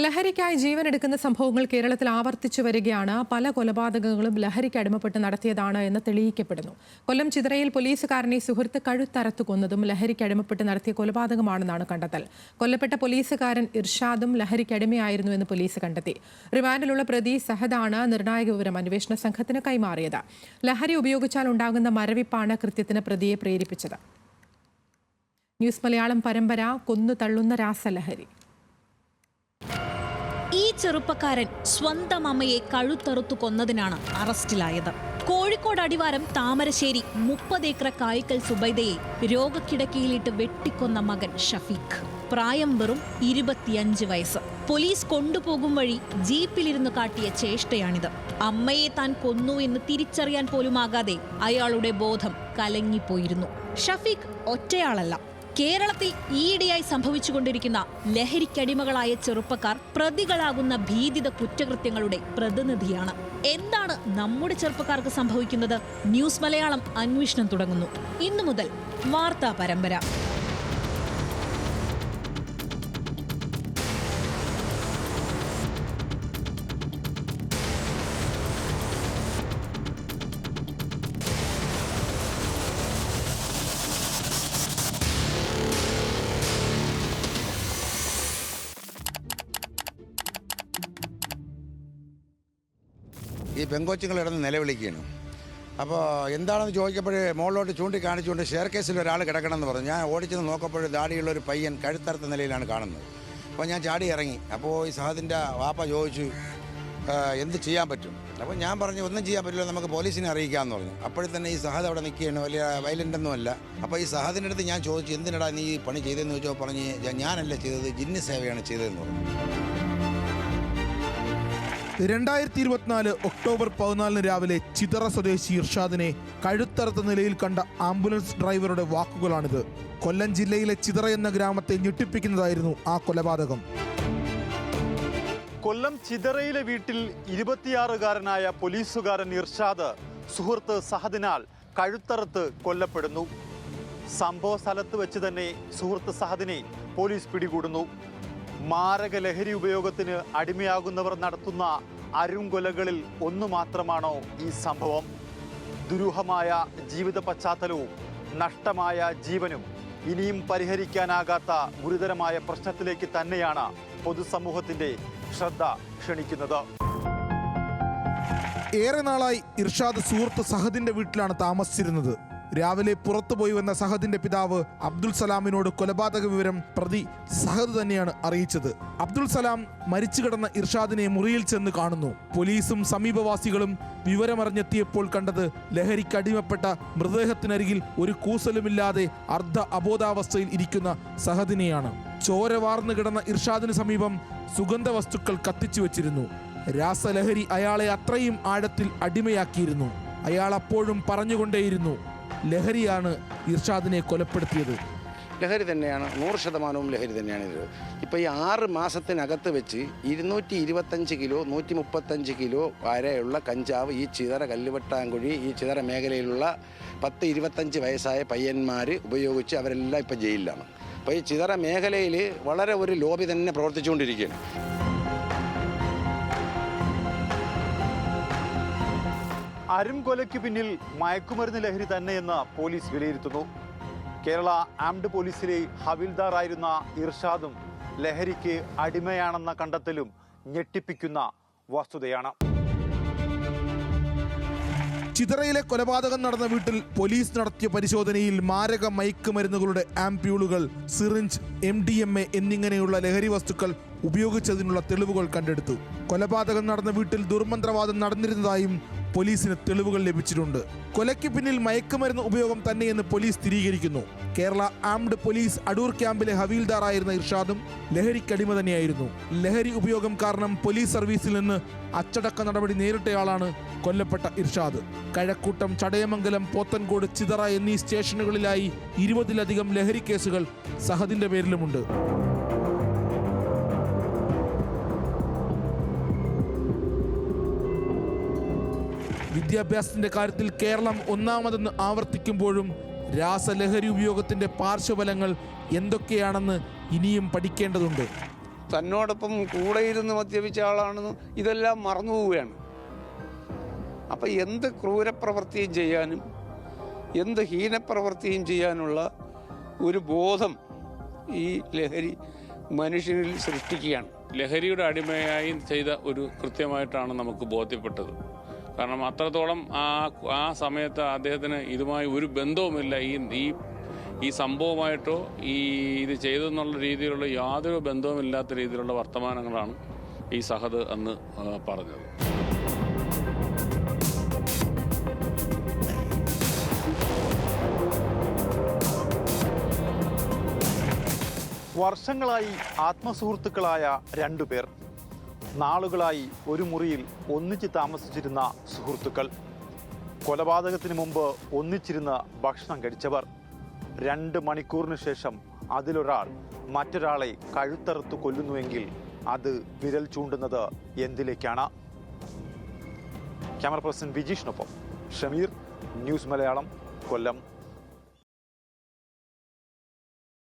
ലഹരിക്കായി ജീവനെടുക്കുന്ന സംഭവങ്ങൾ കേരളത്തിൽ ആവർത്തിച്ചു വരികയാണ്. പല കൊലപാതകങ്ങളും ലഹരിക്ക് അടിമപ്പെട്ട് നടത്തിയതാണ് എന്ന് തെളിയിക്കപ്പെടുന്നു. കൊല്ലം ചിതറയിൽ പോലീസുകാരനെ സുഹൃത്ത് കഴുത്തറത്ത് കൊന്നതും ലഹരിക്ക് അടിമപ്പെട്ട് നടത്തിയ കൊലപാതകമാണെന്നാണ് കണ്ടെത്തൽ. കൊല്ലപ്പെട്ട പോലീസുകാരൻ ഇർഷാദും ലഹരിക്ക് അടിമയായിരുന്നു എന്ന് പോലീസ് കണ്ടെത്തി. റിമാൻഡിലുള്ള പ്രതി സഹദാണ് നിർണായക വിവരം അന്വേഷണ സംഘത്തിന് കൈമാറിയത്. ലഹരി ഉപയോഗിച്ചാൽ ഉണ്ടാകുന്ന മരവിപ്പാണ് കൃത്യത്തിന് പ്രതിയെ പ്രേരിപ്പിച്ചത്. ന്യൂസ് മലയാളം പരമ്പര കൊന്നു തള്ളുന്ന രാസലഹരി. ഈ ചെറുപ്പക്കാരൻ സ്വന്തം അമ്മയെ കഴുത്തറുത്തു കൊന്നതിനാണ് അറസ്റ്റിലായത്. കോഴിക്കോട് അടിവാരം താമരശ്ശേരി 30 ഏക്കർ കായിക്കൽ സുബൈദയെ രോഗക്കിടക്കയിലിട്ട് വെട്ടിക്കൊന്ന മകൻ ഷഫീഖ്. പ്രായം വെറും 25 വയസ്സ്. പോലീസ് കൊണ്ടുപോകും വഴി ജീപ്പിലിരുന്ന് കാട്ടിയ ചേഷ്ടയാണിത്. അമ്മയെ താൻ കൊന്നു എന്ന് തിരിച്ചറിയാൻ പോലുമാകാതെ അയാളുടെ ബോധം കലങ്ങിപ്പോയിരുന്നു. ഷഫീഖ് ഒറ്റയാളല്ല. കേരളത്തിൽ ഈയിടെയായി സംഭവിച്ചുകൊണ്ടിരിക്കുന്ന ലഹരിക്കടിമകളായ ചെറുപ്പക്കാർ പ്രതികളാകുന്ന ഭീതിത കുറ്റകൃത്യങ്ങളുടെ പ്രതിനിധിയാണ്. എന്താണ് നമ്മുടെ ചെറുപ്പക്കാർക്ക് സംഭവിക്കുന്നത്? ന്യൂസ് മലയാളം അന്വേഷണം തുടങ്ങുന്നു. ഇന്നു മുതൽ വാർത്താ പരമ്പര. ഈ പെങ്കൊച്ചുങ്ങൾ കിടന്ന് നിലവിളിക്കുകയാണ്. അപ്പോൾ എന്താണെന്ന് ചോദിക്കപ്പോൾ മുകളിലോട്ട് ചൂണ്ടിക്കാണിച്ചുകൊണ്ട് ഷെയർ കേസിൽ ഒരാൾ കിടക്കണമെന്ന് പറഞ്ഞു. ഞാൻ ഓടിച്ചെന്ന് നോക്കപ്പോൾ ദാടിയുള്ളൊരു പയ്യൻ കഴുത്തറുത്ത നിലയിലാണ് കാണുന്നത്. അപ്പോൾ ഞാൻ ചാടി ഇറങ്ങി. അപ്പോൾ ഈ സഹദിൻ്റെ വാപ്പ ചോദിച്ചു എന്ത് ചെയ്യാൻ പറ്റും. അപ്പോൾ ഞാൻ പറഞ്ഞു ഒന്നും ചെയ്യാൻ പറ്റില്ല, നമുക്ക് പോലീസിനെ അറിയിക്കാമെന്ന് പറഞ്ഞു. അപ്പോഴും തന്നെ ഈ സഹദ് അവിടെ നിൽക്കുകയാണ്, വലിയ വയലൻ്റൊന്നുമല്ല. അപ്പോൾ ഈ സഹദിൻ്റെ അടുത്ത് ഞാൻ ചോദിച്ചു എന്തിനടാ നീ ഈ പണി ചെയ്തതെന്ന് ചോദിച്ചപ്പോൾ പറഞ്ഞ് ഞാനല്ല ചെയ്തത്, ജിന്ന് സേവയാണ് ചെയ്തതെന്ന് പറഞ്ഞു. 2024 ഒക്ടോബർ 14 രാവിലെ ചിതറ സ്വദേശി ഇർഷാദിനെ കഴുത്തറുത്ത നിലയിൽ കണ്ട ആംബുലൻസ് ഡ്രൈവറുടെ വാക്കുകളാണിത്. കൊല്ലം ജില്ലയിലെ ചിതറ എന്ന ഗ്രാമത്തെ ഞെട്ടിപ്പിക്കുന്നതായിരുന്നു ആ കൊലപാതകം. കൊല്ലം ചിതറയിലെ വീട്ടിൽ 26-കാരനായ പോലീസുകാരൻ ഇർഷാദ് സുഹൃത്ത് സഹദിനാൽ കഴുത്തറുത്ത് കൊല്ലപ്പെടുന്നു. സംഭവ സ്ഥലത്ത് വെച്ച് തന്നെ സുഹൃത്ത് സഹദിനെ പോലീസ് പിടികൂടുന്നു. മാരക ലഹരി ഉപയോഗത്തിന് അടിമയാകുന്നവർ നടത്തുന്ന അരുംകൊലകളിൽ ഒന്നു മാത്രമാണോ ഈ സംഭവം? ദുരൂഹമായ ജീവിത പശ്ചാത്തലവും നഷ്ടമായ ജീവനും ഇനിയും പരിഹരിക്കാനാകാത്ത ഗുരുതരമായ പ്രശ്നത്തിലേക്ക് തന്നെയാണ് പൊതുസമൂഹത്തിന്റെ ശ്രദ്ധ ക്ഷണിക്കുന്നത്. ഏറെ നാളായി ഇർഷാദ് സുഹൃത്ത് സഹദിന്റെ വീട്ടിലാണ് താമസിച്ചിരുന്നത്. രാവിലെ പുറത്തുപോയി വന്ന സഹദിന്റെ പിതാവ് അബ്ദുൽ സലാമിനോട് കൊലപാതക വിവരം പ്രതി സഹദ് തന്നെയാണ് അറിയിച്ചത്. അബ്ദുൽ സലാം മരിച്ചു കിടന്ന ഇർഷാദിനെ മുറിയിൽ ചെന്ന് കാണുന്നു. പോലീസും സമീപവാസികളും വിവരമറിഞ്ഞെത്തിയപ്പോൾ കണ്ടത് ലഹരിക്കടിമപ്പെട്ട മൃതദേഹത്തിനരികിൽ ഒരു കൂസലുമില്ലാതെ അർദ്ധ അബോധാവസ്ഥയിൽ ഇരിക്കുന്ന സഹദിനെയാണ്. ചോര വാർന്നു കിടന്ന ഇർഷാദിന് സമീപം സുഗന്ധ വസ്തുക്കൾ കത്തിച്ചു വെച്ചിരുന്നു. രാസലഹരി അയാളെ അത്രയും ആഴത്തിൽ അടിമയാക്കിയിരുന്നു. അയാൾ അപ്പോഴും പറഞ്ഞുകൊണ്ടേയിരുന്നു, ലഹരിയാണ് ഇർഷാദിനെ കൊലപ്പെടുത്തിയത്. ലഹരി തന്നെയാണ്, 100% ലഹരി തന്നെയാണ് ഇത്. ഇപ്പോൾ ഈ 6 മാസത്തിനകത്ത് വെച്ച് 225 കിലോ 135 കിലോ വരെയുള്ള കഞ്ചാവ് ഈ ചിതറ കല്ലുവട്ടാങ്കുഴി ഈ ചിതറ മേഖലയിലുള്ള 10-25 വയസ്സായ പയ്യന്മാർ ഉപയോഗിച്ച് അവരെല്ലാം ഇപ്പോൾ ജയിലിലാണ്. അപ്പോൾ ഈ ചിതറ മേഖലയിൽ വളരെ ഒരു ലോബി തന്നെ പ്രവർത്തിച്ചുകൊണ്ടിരിക്കുകയാണ്. അരുംകൊലയ്ക്ക് പിന്നിൽ മയക്കുമരുന്ന് ലഹരി തന്നെയെന്ന് പോലീസ് വിലയിരുത്തുന്നു. കേരള ആംഡ് പോലീസിലെ ഹവിൽദാറായിരുന്ന ഇർഷാദും ലഹരിക്ക് അടിമയാണെന്ന കണ്ടെത്തലും ഞെട്ടിപ്പിക്കുന്ന വസ്തുതയാണ്. ചിതറയിലെ കൊലപാതകം നടന്ന വീട്ടിൽ പോലീസ് നടത്തിയ പരിശോധനയിൽ മാരക മയക്കുമരുന്നുകളുടെ ആംപ്യൂളുകൾ, സിറിഞ്ച്, MDMA എന്നിങ്ങനെയുള്ള ലഹരി വസ്തുക്കൾ ഉപയോഗിച്ചതിനുള്ള തെളിവുകൾ കണ്ടെടുത്തു. കൊലപാതകം നടന്ന വീട്ടിൽ ദുർമന്ത്രവാദം നടന്നിരുന്നതായും പോലീസിന് തെളിവുകൾ ലഭിച്ചിട്ടുണ്ട്. കൊലയ്ക്ക് പിന്നിൽ മയക്കുമരുന്ന് ഉപയോഗം തന്നെയെന്ന് പോലീസ് സ്ഥിരീകരിക്കുന്നു. കേരള ആംഡ് പോലീസ് അടൂർ ക്യാമ്പിലെ ഹവീൽദാറായിരുന്ന ഇർഷാദും ലഹരിക്കടിമ തന്നെയായിരുന്നു. ലഹരി ഉപയോഗം കാരണം പോലീസ് സർവീസിൽ നിന്ന് അച്ചടക്ക നടപടി നേരിട്ടയാളാണ് കൊല്ലപ്പെട്ട ഇർഷാദ്. കഴക്കൂട്ടം, ചടയമംഗലം, പോത്തൻകോട്, ചിതറ എന്നീ സ്റ്റേഷനുകളിലായി 20-ലധികം ലഹരി കേസുകൾ സഹദിന്റെ പേരിലുമുണ്ട്. വിദ്യാഭ്യാസത്തിന്റെ കാര്യത്തിൽ കേരളം ഒന്നാമതെന്ന് ആവർത്തിക്കുമ്പോഴും രാസലഹരി ഉപയോഗത്തിന്റെ പാർശ്വഫലങ്ങൾ എന്തൊക്കെയാണെന്ന് ഇനിയും പഠിക്കേണ്ടതുണ്ട്. തന്നോടൊപ്പം കൂടെ ഇരുന്ന് മദ്യപിച്ച ആളാണെന്ന് ഇതെല്ലാം മറന്നുപോവുകയാണ്. അപ്പം എന്ത് ക്രൂരപ്രവൃത്തിയും ചെയ്യാനും എന്ത് ഹീനപ്രവൃത്തിയും ചെയ്യാനുള്ള ഒരു ബോധം ഈ ലഹരി മനുഷ്യനിൽ സൃഷ്ടിക്കുകയാണ്. ലഹരിയുടെ അടിമയായി ചെയ്ത ഒരു കൃത്യമായിട്ടാണ് നമുക്ക് ബോധ്യപ്പെട്ടത്. കാരണം അത്രത്തോളം ആ സമയത്ത് അദ്ദേഹത്തിന് ഇതുമായി ഒരു ബന്ധവുമില്ല. ഈ സംഭവമായിട്ടോ ഇത് ചെയ്തെന്നുള്ള രീതിയിലുള്ള യാതൊരു ബന്ധവുമില്ലാത്ത രീതിയിലുള്ള വർത്തമാനങ്ങളാണ് ഈ സഹദ് അന്ന് പറഞ്ഞത്. വർഷങ്ങളായി ആത്മസുഹൃത്തുക്കളായ രണ്ടുപേർ, നാളുകളായി ഒരു മുറിയിൽ ഒന്നിച്ച് താമസിച്ചിരുന്ന സുഹൃത്തുക്കൾ, കൊലപാതകത്തിന് മുമ്പ് ഒന്നിച്ചിരുന്ന് ഭക്ഷണം കഴിച്ചവർ. 2 മണിക്കൂറിന് ശേഷം അതിലൊരാൾ മറ്റൊരാളെ കഴുത്തറുത്തു കൊല്ലുന്നുവെങ്കിൽ അത് വിരൽ ചൂണ്ടുന്നത് എന്തിലേക്കാണ്? ക്യാമറ പേഴ്സൺ വിജീഷിനൊപ്പം ഷമീർ, ന്യൂസ് മലയാളം, കൊല്ലം.